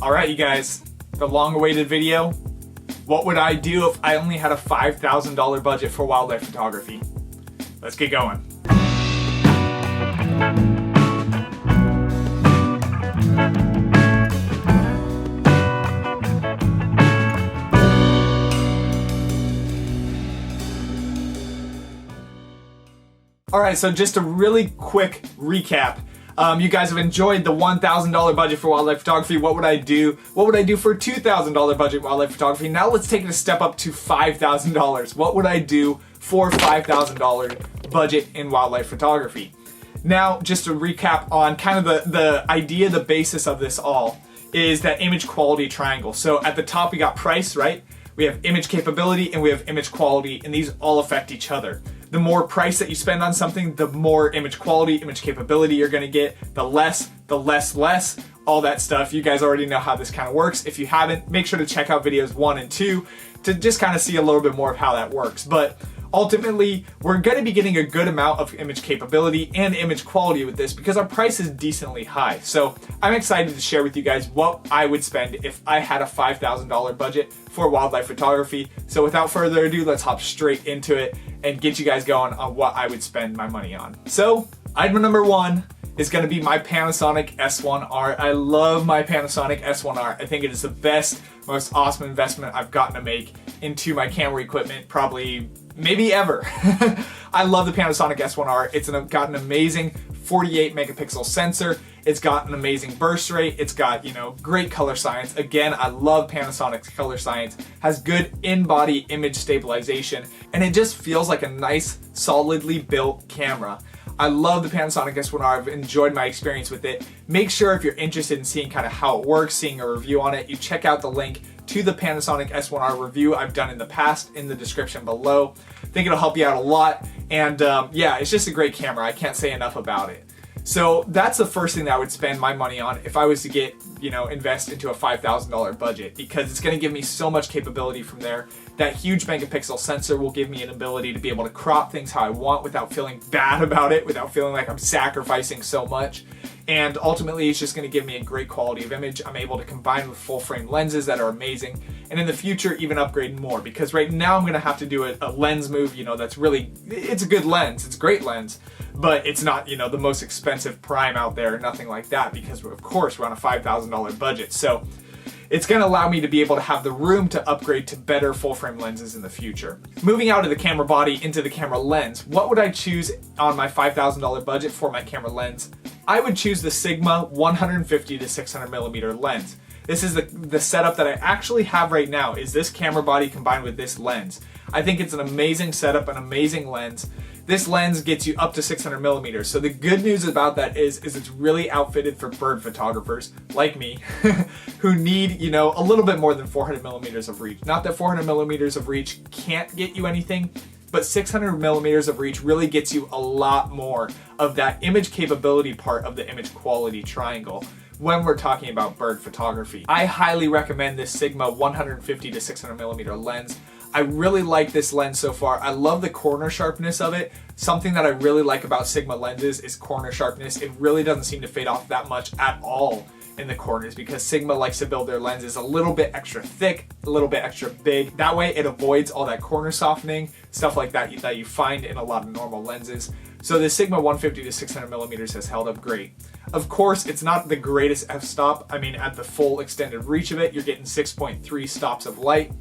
Alright you guys, the long-awaited video. What would I do if I only had a $5,000 budget for wildlife photography? Let's get going. Alright, so just a really quick recap. You guys have enjoyed the $1,000 budget for wildlife photography. What would I do? What would I do for $2,000 budget wildlife photography? Now let's take it a step up to $5,000. What would I do for $5,000 budget in wildlife photography? Now, just to recap on kind of the idea, the basis of this all is that image quality triangle. So at the top we got price, right? We have image capability and we have image quality, and these all affect each other. The more price that you spend on something, the more image quality, image capability you're gonna get. The less, all that stuff. You guys already know how this kind of works. If you haven't, make sure to check out videos 1 and 2 to just kind of see a little bit more of how that works. But ultimately, we're gonna be getting a good amount of image capability and image quality with this because our price is decently high. So I'm excited to share with you guys what I would spend if I had a $5,000 budget for wildlife photography. So without further ado, let's hop straight into it and get you guys going on what I would spend my money on. So item number 1 is going to be my Panasonic S1R. I love my Panasonic S1R. I think it is the best, most awesome investment I've gotten to make into my camera equipment, probably, maybe ever. I love the Panasonic S1R. It's got an amazing 48 megapixel sensor. It's got an amazing burst rate. It's got, great color science. Again, I love Panasonic's color science. Has good in-body image stabilization, and it just feels like a nice, solidly built camera. I love the Panasonic S1R. I've enjoyed my experience with it. Make sure if you're interested in seeing kind of how it works, seeing a review on it, you check out the link to the Panasonic S1R review I've done in the past in the description below. I think it'll help you out a lot. And yeah, it's just a great camera. I can't say enough about it. So that's the first thing that I would spend my money on if I was to get, invest into a $5,000 budget, because it's going to give me so much capability from there. That huge megapixel sensor will give me an ability to be able to crop things how I want without feeling bad about it, without feeling like I'm sacrificing so much. And ultimately, it's just going to give me a great quality of image. I'm able to combine with full frame lenses that are amazing, and in the future even upgrade more, because right now I'm going to have to do a lens move, that's really, it's a good lens, it's a great lens, but it's not, the most expensive prime out there, nothing like that, because of course we're on a $5,000 budget. So it's going to allow me to be able to have the room to upgrade to better full frame lenses in the future. Moving out of the camera body into the camera lens, what would I choose on my $5,000 budget for my camera lens? I would choose the Sigma 150 to 600 millimeter lens. This is the setup that I actually have right now, is this camera body combined with this lens. I think it's an amazing setup, an amazing lens. This lens gets you up to 600 millimeters. So the good news about that is it's really outfitted for bird photographers like me who need, a little bit more than 400 millimeters of reach. Not that 400 millimeters of reach can't get you anything, but 600 millimeters of reach really gets you a lot more of that image capability part of the image quality triangle when we're talking about bird photography. I highly recommend this Sigma 150 to 600 millimeter lens. I really like this lens so far. I love the corner sharpness of it. Something that I really like about Sigma lenses is corner sharpness. It really doesn't seem to fade off that much at all in the corners, because Sigma likes to build their lenses a little bit extra thick, a little bit extra big. That way it avoids all that corner softening, stuff like that that you find in a lot of normal lenses. So the Sigma 150 to 600 millimeters has held up great. Of course, it's not the greatest f-stop. I mean, at the full extended reach of it, you're getting 6.3 stops of light,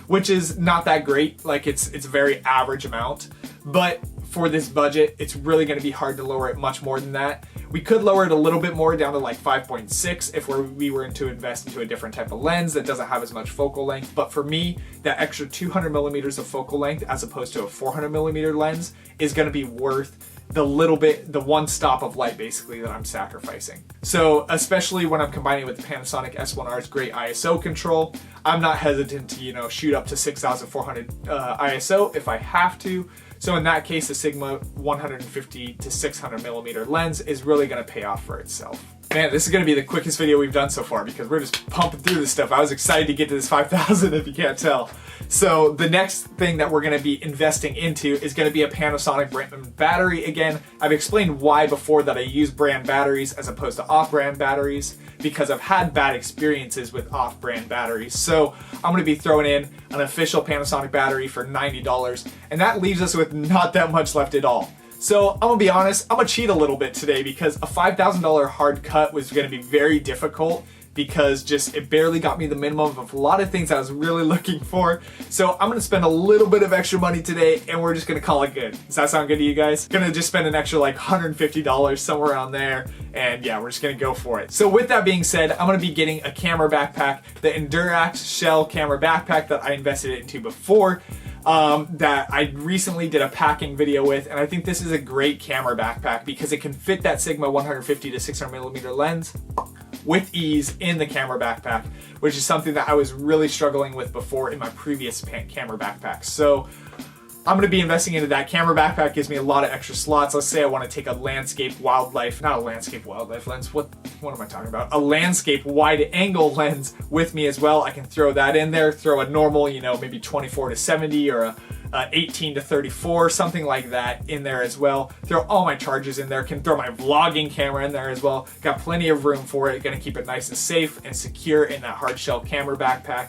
which is not that great. Like it's a very average amount, but for this budget, it's really going to be hard to lower it much more than that. We could lower it a little bit more down to like 5.6 if we were to invest into a different type of lens that doesn't have as much focal length. But for me, that extra 200 millimeters of focal length as opposed to a 400 millimeter lens is going to be worth the one stop of light basically that I'm sacrificing. So especially when I'm combining with the Panasonic S1R's great ISO control, I'm not hesitant to, shoot up to 6400 ISO if I have to. So in that case, the Sigma 150 to 600 millimeter lens is really going to pay off for itself. Man, this is going to be the quickest video we've done so far because we're just pumping through this stuff. I was excited to get to this 5,000 if you can't tell. So the next thing that we're going to be investing into is going to be a Panasonic brand battery. Again, I've explained why before that I use brand batteries as opposed to off-brand batteries because I've had bad experiences with off-brand batteries. So I'm going to be throwing in an official Panasonic battery for $90, and that leaves us with not that much left at all. So I'm gonna be honest, I'm gonna cheat a little bit today because a $5,000 hard cut was gonna be very difficult because just it barely got me the minimum of a lot of things I was really looking for. So I'm gonna spend a little bit of extra money today and we're just gonna call it good. Does that sound good to you guys? Gonna just spend an extra like $150 somewhere around there, and yeah, we're just gonna go for it. So with that being said, I'm gonna be getting a camera backpack, the Endurax Shell camera backpack that I invested into before. That I recently did a packing video with, and I think this is a great camera backpack because it can fit that Sigma 150 to 600mm lens with ease in the camera backpack, which is something that I was really struggling with before in my previous camera backpacks. So I'm going to be investing into that. Camera backpack gives me a lot of extra slots. Let's say I want to take a landscape wildlife, not a landscape wildlife lens, what am I talking about? A landscape wide angle lens with me as well. I can throw that in there, throw a normal, maybe 24 to 70 or a 18 to 34, something like that in there as well. Throw all my chargers in there, can throw my vlogging camera in there as well. Got plenty of room for it. Gonna keep it nice and safe and secure in that hard shell camera backpack.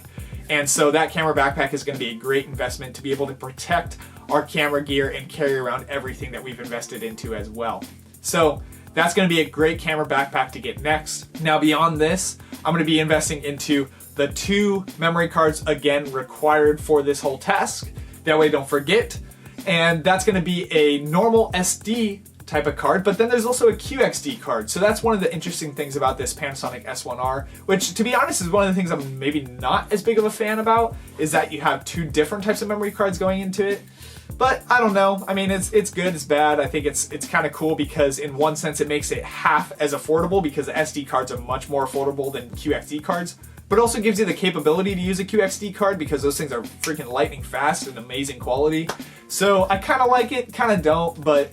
And so that camera backpack is going to be a great investment to be able to protect our camera gear and carry around everything that we've invested into as well. So that's going to be a great camera backpack to get next. Now beyond this, I'm going to be investing into the 2 memory cards again required for this whole task. That way don't forget. And that's going to be a normal SD type of card, but then there's also a QXD card. So that's one of the interesting things about this Panasonic S1R, which to be honest is one of the things I'm maybe not as big of a fan about, is that you have 2 different types of memory cards going into it. But I don't know. I mean, it's good, it's bad. I think it's kind of cool because in one sense it makes it half as affordable because the SD cards are much more affordable than QXD cards, but also gives you the capability to use a QXD card because those things are freaking lightning fast and amazing quality. So I kind of like it, kind of don't, but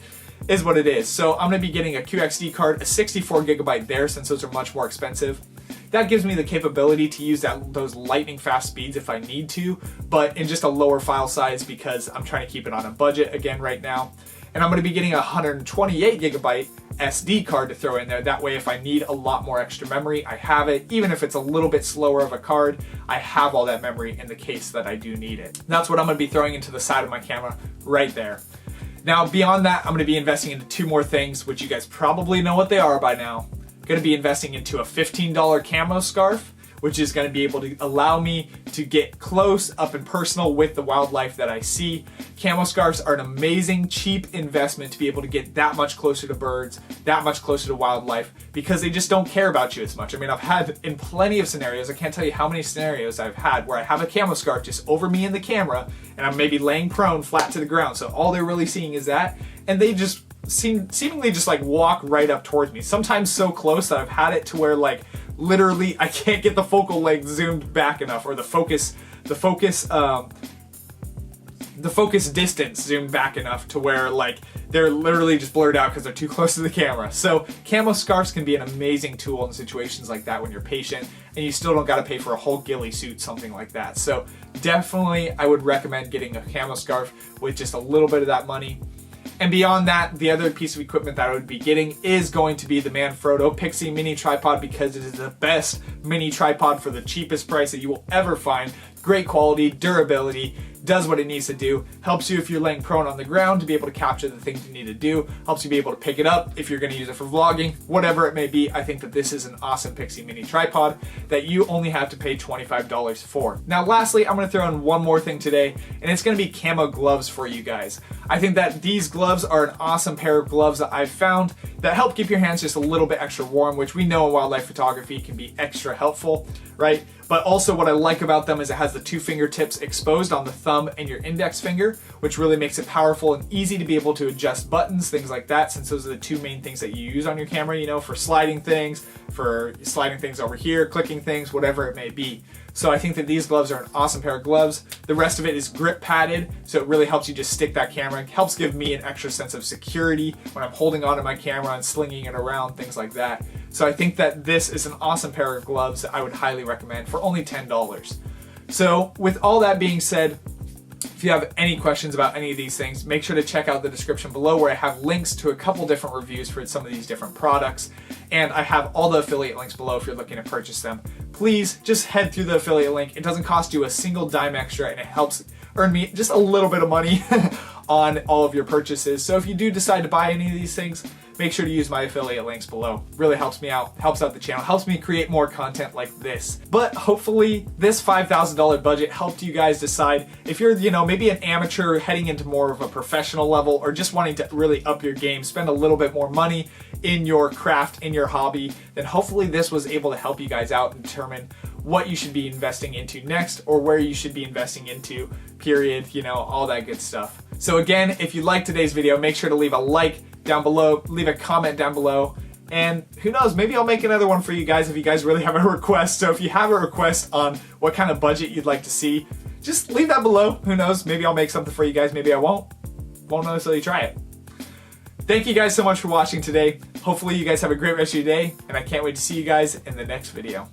is what it is. So I'm going to be getting a QXD card, a 64GB there since those are much more expensive. That gives me the capability to use those lightning fast speeds if I need to, but in just a lower file size because I'm trying to keep it on a budget again right now. And I'm going to be getting a 128GB SD card to throw in there. That way if I need a lot more extra memory, I have it. Even if it's a little bit slower of a card, I have all that memory in the case that I do need it. That's what I'm going to be throwing into the side of my camera right there. Now, beyond that, I'm going to be investing into 2 more things, which you guys probably know what they are by now. I'm going to be investing into a $15 camo scarf, which is going to be able to allow me to get close, up and personal with the wildlife that I see. Camo scarves are an amazing, cheap investment to be able to get that much closer to birds, that much closer to wildlife, because they just don't care about you as much. I mean, I've had in plenty of scenarios, I can't tell you how many scenarios I've had where I have a camo scarf just over me in the camera, and I'm maybe laying prone flat to the ground, so all they're really seeing is that, and they just seemingly just like walk right up towards me. Sometimes so close that I've had it to where like literally I can't get the focal length zoomed back enough, or the focus distance zoomed back enough to where like they're literally just blurred out because they're too close to the camera. So camo scarves can be an amazing tool in situations like that when you're patient and you still don't got to pay for a whole ghillie suit, something like that. So definitely I would recommend getting a camo scarf with just a little bit of that money. And beyond that, the other piece of equipment that I would be getting is going to be the Manfrotto Pixie Mini Tripod because it is the best mini tripod for the cheapest price that you will ever find. Great quality, durability, does what it needs to do, helps you if you're laying prone on the ground to be able to capture the things you need to do, helps you be able to pick it up if you're going to use it for vlogging, whatever it may be. I think that this is an awesome Pixie Mini Tripod that you only have to pay $25 for. Now lastly, I'm going to throw in one more thing today, and it's going to be camo gloves for you guys. I think that these gloves are an awesome pair of gloves that I've found that help keep your hands just a little bit extra warm, which we know in wildlife photography can be extra helpful, right? But also what I like about them is it has the 2 fingertips exposed on the thumb thumb and your index finger, which really makes it powerful and easy to be able to adjust buttons, things like that, since those are the two main things that you use on your camera, you know, for sliding things over here, clicking things, whatever it may be. So I think that these gloves are an awesome pair of gloves. The rest of it is grip padded, so it really helps you just stick that camera. It helps give me an extra sense of security when I'm holding onto my camera and slinging it around, things like that. So I think that this is an awesome pair of gloves that I would highly recommend for only $10. So with all that being said, if you have any questions about any of these things, make sure to check out the description below where I have links to a couple different reviews for some of these different products. And I have all the affiliate links below if you're looking to purchase them. Please just head through the affiliate link. It doesn't cost you a single dime extra and it helps earn me just a little bit of money on all of your purchases. So if you do decide to buy any of these things, make sure to use my affiliate links below. Really helps me out, helps out the channel, helps me create more content like this. But hopefully this $5,000 budget helped you guys decide if you're, you know, maybe an amateur heading into more of a professional level, or just wanting to really up your game, spend a little bit more money in your craft, in your hobby, then hopefully this was able to help you guys out and determine what you should be investing into next, or where you should be investing into, period, you know, all that good stuff. So again, if you liked today's video, make sure to leave a like down below, leave a comment down below, and who knows, maybe I'll make another one for you guys if you guys really have a request. So if you have a request on what kind of budget you'd like to see, just leave that below. Who knows, maybe I'll make something for you guys, maybe I won't necessarily try it. Thank you guys so much for watching today. Hopefully you guys have a great rest of your day, and I can't wait to see you guys in the next video.